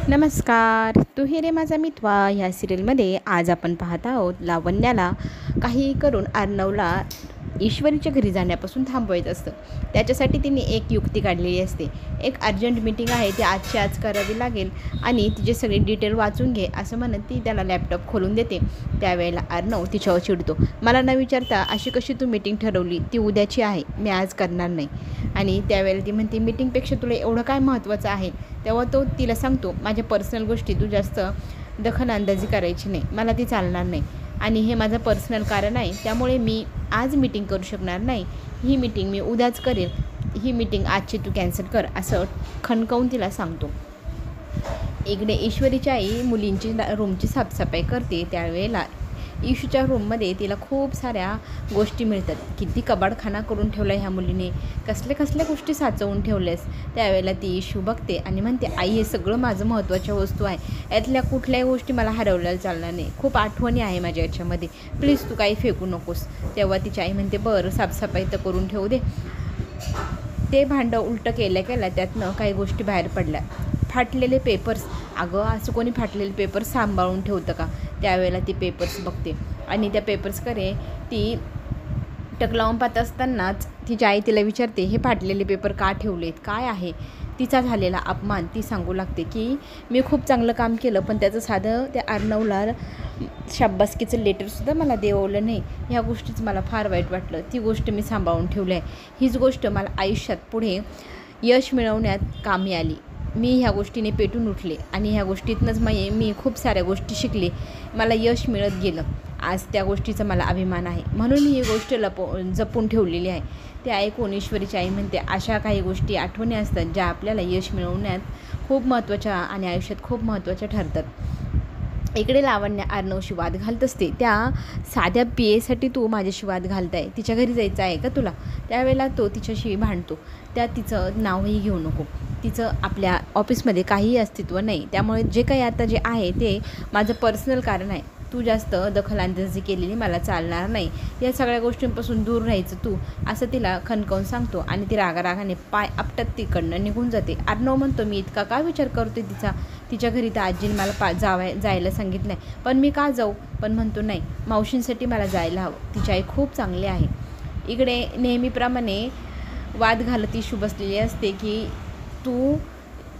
नमस्कार, तू ही रे माझा मितवा ह्या सिरियलमध्ये आज आपण पाहत आहोत लावण्याला काही करून अर्णवला ईश्वरीच्या घरी जाण्यापासून थांबवायचं असतं. त्याच्यासाठी तिने एक युक्ती काढलेली असते. एक अर्जंट मीटिंग आहे, ती आजची आज करावी लागेल आणि तिचे सगळे डिटेल वाचून घे असं म्हणत ती त्याला लॅपटॉप खोलून देते. त्यावेळेला अर्णव तिच्यावर चिडतो. मला न विचारता अशी कशी तू मीटिंग ठरवली? ती उद्याची आहे, मी आज करणार नाही. आणि त्यावेळेला ती म्हणते मीटिंगपेक्षा तुला एवढं काय महत्त्वाचं आहे? तेव्हा तो तिला सांगतो, माझ्या पर्सनल गोष्टी तू जास्त दखलंदाजी करायची नाही, मला ती चालणार नाही आणि हे माझं पर्सनल कारण आहे, त्यामुळे मी आज मीटिंग करू शकणार नाही. ही मीटिंग मी उद्याच करेल. ही मीटिंग आजची तू कॅन्सल कर असं खणकावून तिला सांगतो. इकडे ईश्वरीची आई मुलींची रूमची साफसफाई करते. त्यावेळेला इशूच्या रूममध्ये तिला खूप साऱ्या गोष्टी मिळतात. किती कबाडखाना करून ठेवला ह्या मुलीने, कसल्या गोष्टी साचवून ठेवल्यास. त्यावेळेला ती इशू बघते आणि म्हणते, आई हे सगळं माझं महत्त्वाच्या वस्तू आहे, यातल्या कुठल्याही गोष्टी मला हरवल्याला चालणार नाही. खूप आठवणी आहे माझ्या याच्यामध्ये, प्लीज तू काही फेकू नकोस. तेव्हा तिची आई म्हणते, बरं साफसफाई तर करून ठेवू दे. ते भांडं उलटं केल्या त्यातनं काही गोष्टी बाहेर पडल्या. फाटलेले पेपर्स. अगं असं कोणी फाटलेले पेपर्स सांभाळून ठेवतं का? त्यावेळेला ती पेपर्स बघते आणि त्या पेपर्सकडे ती टक लावून पाहत असतानाच तिची आई तिला विचारते, हे फाटलेले पेपर का ठेवलेत, काय आहे? तिचा झालेला अपमान ती सांगू लागते की मी खूप चांगलं काम केलं, पण त्याचं साधं त्या अर्णवला शाब्बासकीचं लेटरसुद्धा मला देवलं नाही. ह्या गोष्टीच मला फार वाईट वाटलं. ती गोष्ट मी सांभाळून ठेवली आहे. हीच गोष्ट मला आयुष्यात पुढे यश मिळवण्यात कामी आली. मी ह्या गोष्टीने पेटून उठले आणि ह्या गोष्टीतनंच मी खूप साऱ्या गोष्टी शिकले. मला यश मिळत गेलं. आज त्या गोष्टीचा मला अभिमान आहे, म्हणून ही गोष्ट जपून ठेवलेली आहे. ते ऐकून ईश्वरीची आई म्हणते, अशा काही गोष्टी आठवणी असतात ज्या आपल्याला यश मिळवण्यात खूप महत्त्वाच्या आणि आयुष्यात खूप महत्त्वाच्या ठरतात. इकडे लावण्य अर्णवशी वाद घालत असते. त्या साध्या पेयसाठी तू माझ्याशी वाद घालताय, तिच्या घरी जायचं आहे का तुला? त्यावेळेला तो तिच्याशी भांडतो. तिचं नावही घेऊ नको. तिचं आपल्या ऑफिसमध्ये काहीही अस्तित्व नाही, त्यामुळे जे काही आता जे आहे ते माझं पर्सनल कारण आहे. तू जास्त दखलंदाजी केलेली मला चालणार नाही. या सगळ्या गोष्टींपासून दूर राहायचं तू, असं तिला खणकावून सांगतो आणि ती रागारागाने पाय आपटत तिकडनं निघून जाते. अर्णव म्हणतो, मी इतका का विचार करते तिच्या घरी? तर आजीने मला जायला सांगितलं आहे, पण मी का जाऊ? पण म्हणतो, नाही, मावशींसाठी मला जायला हवं. तिची आई खूप चांगली आहे. इकडे नेहमीप्रमाणे वाद घालत इशू बसलेली असते की तू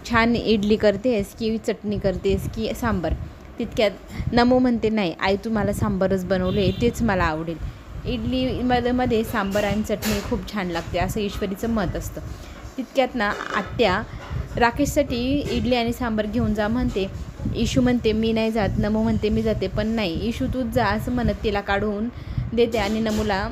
छान इडली करतेस की चटणी करतेस की सांबार? तितक्यात नमो म्हणते, नाही आई, तू मला सांबारच बनवले, तेच मला आवडेल. इडलीमध्ये सांबार आणि चटणी खूप छान लागते असं ईश्वरीचं मत असतं. तितक्यात ना आत्या राकेशसाठी इडली आणि सांबार घेऊन जा म्हणते. इशू म्हणते, मी नाही जात. नमो म्हणते, मी जाते. पण नाही इशू, तूच जा असं म्हणत तिला काढून देते आणि नमूला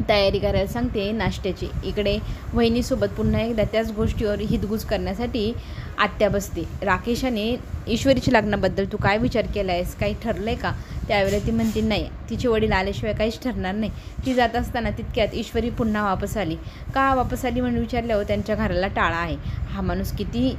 तयारी करायला सांगते नाश्त्याची. इकडे वहिनीसोबत पुन्हा एकदा त्याच गोष्टीवर हितगुज करण्यासाठी आत्या बसते. राकेशाने ईश्वरीच्या लग्नाबद्दल तू काय विचार केला आहेस? काही ठरलं आहे का? त्यावेळेला ती म्हणते, नाही, तिचे वडील आल्याशिवाय काहीच ठरणार नाही. ती जात असताना तितक्यात ईश्वरी पुन्हा वापस आली. का वापस आली म्हणून विचारल्यावर त्यांच्या घराला टाळा आहे. हा माणूस किती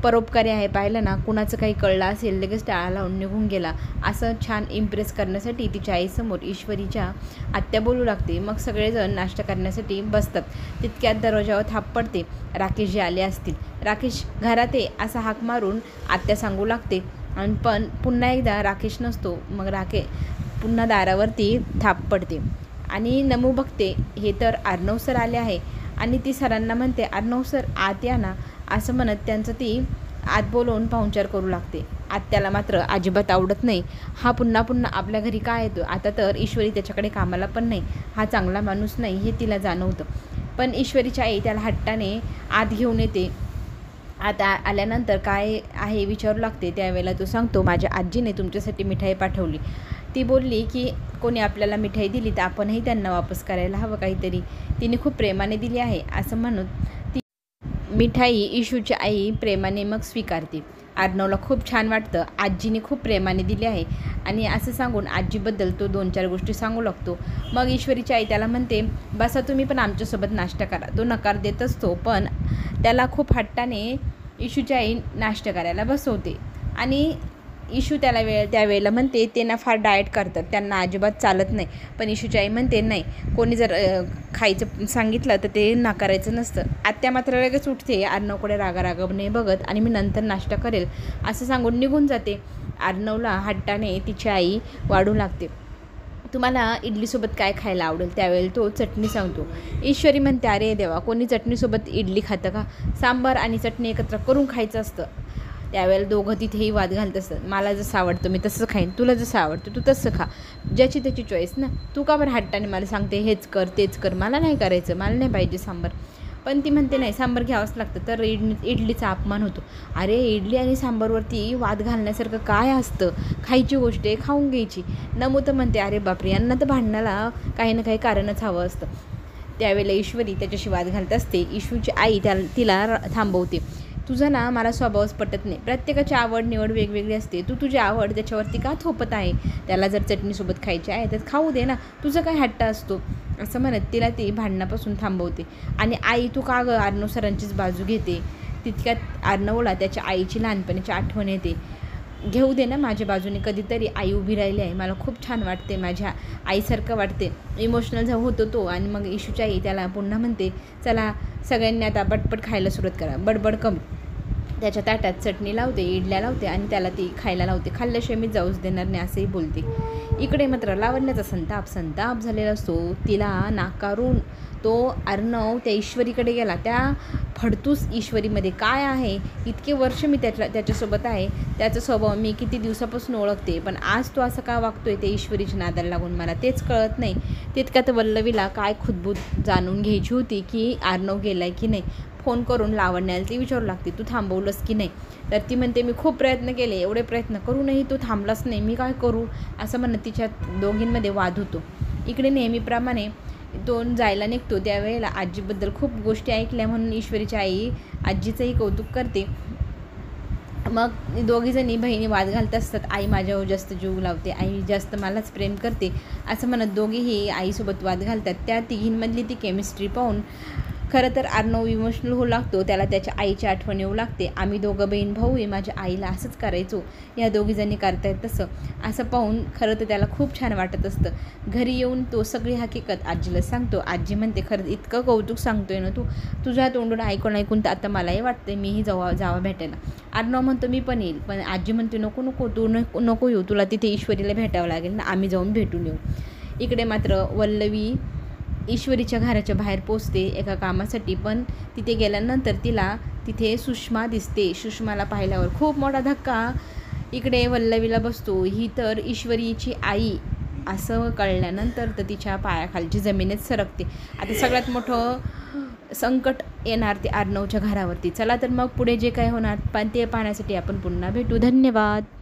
परोपकारी आहे, पाहिलं ना. कुणाचं काही कळलं असेल लगेच टाळा लावून निघून गेला. असं छान इम्प्रेस करण्यासाठी तिच्या आईसमोर ईश्वरीच्या आत्या बोलू लागते. मग सगळेजण नाश्ता करण्यासाठी बसतात. तितक्यात दरवाजावर थाप पडते. राकेश जे आले असतील. राकेश घरात आहे असा हाक मारून आत्या सांगू लागते आणि पण पुन्हा एकदा राकेश नसतो. मग पुन्हा दारावरती थाप पडते आणि नमू बघते, हे तर अर्णव सर आले आहे आणि ती सरांना म्हणते, अर्णव सर आत या ना असं म्हणत त्यांचं ती आत बोलवून पाहुणचार करू लागते. आत्याला मात्र अजिबात आवडत नाही. हा पुन्हा आपल्या घरी काय येतो? आता तर ईश्वरी त्याच्याकडे कामाला पण नाही. हा चांगला माणूस नाही हे तिला जाणवतं. पण ईश्वरीची आई त्याला हट्टाने आत घेऊन येते. आता आल्यानंतर काय आहे विचारू लागते. त्यावेळेला तो सांगतो, माझ्या आजीने तुमच्यासाठी मिठाई पाठवली. ती बोलली की कोणी आपल्याला मिठाई दिली तर आपणही त्यांना वापस करायला हवं काहीतरी. तिने खूप प्रेमाने दिली आहे असं म्हणून ती मिठाई इशूची आई प्रेमाने मग स्वीकारते. अर्णवला खूप छान वाटतं, आजीने खूप प्रेमाने दिली आहे आणि असं सांगून आजीबद्दल तो 2-4 गोष्टी सांगू लागतो. मग ईश्वरीची आई त्याला म्हणते, बसा तुम्ही पण आमच्यासोबत नाश्ता करा. तो नकार देत असतो, पण त्याला खूप हट्टाने इशूची आई नाश्ता करायला बसवते आणि इशू त्यावेळेला म्हणते ते ना फार डाएट करतात, त्यांना अजिबात चालत नाही. पण इशूची आई म्हणते नाही, कोणी जर खायचं सांगितलं तर ते नाकारायचं नसतं. आत्या मात्र लगेच उठते, अर्णवकडे रागारागाने बघत आणि मी नंतर नाश्ता करेल असं सांगून निघून जाते. अर्णवला हट्टाने तिची आई वाढू लागते. तुम्हाला इडलीसोबत काय खायला आवडेल? त्यावेळेला तो चटणी सांगतो. ईश्वरी म्हणते अरे देवा, कोणी चटणीसोबत इडली खातं का? सांबार आणि चटणी एकत्र करून खायचं असतं. त्यावेळेला दोघं तिथेही वाद घालत असतात. मला जसं आवडतं मी तसं खाईन, तुला जसं आवडतं तू तसं खा, ज्याची त्याची चॉईस ना. तू का बरं हट्टाने मला सांगते हेच कर तेच कर? मला नाही करायचं, मला नाही पाहिजे सांबार. पण ती म्हणते नाही, सांबार घ्यावंच लागतं, तर इडलीचा अपमान होतो. अरे इडली आणि सांबारवरती वाद घालण्यासारखं काय असतं? खायची गोष्ट आहे, खाऊन घ्यायची. नमू तर म्हणते अरे बापरे, यांना तर भांडणाला काही ना काही कारणच हवं असतं. त्यावेळेला ईश्वरी त्याच्याशी वाद घालत असते. इशूची आई तिला थांबवते. तुझं ना मला स्वभावच पटत नाही. प्रत्येकाची आवड निवड वेगवेगळी असते. तू तुझी आवड त्याच्यावरती का थोपत आहे? त्याला जर चटणीसोबत खायची आहे तर खाऊ दे ना, तुझं काय हट्ट असतो? असं म्हणत तिला ती भांडणापासून थांबवते. आणि आई तू का गं अर्णव सरांचीच बाजू घेते? तितक्यात अर्णवला त्याच्या आईची लहानपणीची आठवण येते. घेऊ दे ना माझ्या बाजूने, कधीतरी आई उभी राहिली आहे, मला खूप छान वाटते, माझ्या आईसारखं वाटते. इमोशनल होतो तो. आणि मग इशूची आई त्याला पुन्हा म्हणते चला सगळ्यांनी आता पटपट खायला सुरुवात करा, बडबड कमी. त्याच्या ताटात चटणी लावते, इडल्या लावते आणि त्याला ती खायला लावते. खाल्ल्याशिवाय मी जाऊच देणार नाही असंही बोलते. इकडे मात्र लावण्याचा संताप झालेला असतो. तिला नाकारून तो अर्णव त्या ईश्वरीकडे गेला. त्या फडतूस ईश्वरीमध्ये काय आहे? इतके वर्ष मी त्याच्यासोबत आहे, त्याचा स्वभाव मी किती दिवसापासून ओळखते, पण आज तो असं का वागतोय ते ईश्वरीच्या नादाला लागून मला तेच कळत नाही. तितक्यात वल्लवीला काय खुदबुद जाणून घ्यायची होती की अर्णव गेलाय की नाही. फोन करून लावण्याला ती विचारू लागते तू थांबवलंस की नाही? तर ती म्हणते मी खूप प्रयत्न केले, एवढे प्रयत्न करूनही तू थांबलाच नाही, मी काय करू? असं म्हणत तिच्या दोघींमध्ये वाद होतो. इकडे नेहमीप्रमाणे तो जायला निघतो. त्यावेळेला आजीबद्दल खूप गोष्टी ऐकल्या म्हणून ईश्वरीची आई आजीचंही कौतुक करते. मग दोघीजणी बहिणी वाद घालत असतात. आई माझ्यावर जास्त जीव लावते, आई जास्त मलाच प्रेम करते असं म्हणत दोघीही आईसोबत वाद घालतात. त्या तिघींमधली ती केमिस्ट्री पाहून खरं तर अर्णव इमोशनल होऊ लागतो. त्याला त्याच्या आईची आठवण येऊ लागते. आम्ही दोघं बहीण भाऊ आहे, माझ्या आईला असंच करायचो, या दोघीजणी करतायत तसं. असं पाहून खरं तर त्याला खूप छान वाटत असतं. घरी येऊन तो सगळी हकीकत आजीला सांगतो. आजी म्हणते खरं इतकं कौतुक सांगतोय ना तू, तुझ्या तोंडून ऐकून तर आता मलाही वाटतं मीही जावा भेटायला. अर्णव म्हणतो मी पण येईल, पण आजी म्हणते नको तू नको येऊ, तुला तिथे ईश्वरीला भेटावं लागेल ना, आम्ही जाऊन भेटून येऊ. इकडे मात्र वल्लवी ईश्वरीच्या घराच्या बाहेर पोचते एका कामासाठी. पण तिथे गेल्यानंतर तिला तिथे सुषमा दिसते. सुषमाला पाहिल्यावर खूप मोठा धक्का इकडे वल्लवीला बसतो. ही तर ईश्वरीची आई असं कळल्यानंतर तर तिच्या पायाखालची जमीनच सरकते. आता सगळ्यात मोठं संकट येणार ते अर्णवच्या घरावरती. चला तर मग पुढे जे काय होणार पण ते पाहण्यासाठी आपण पुन्हा भेटू. धन्यवाद.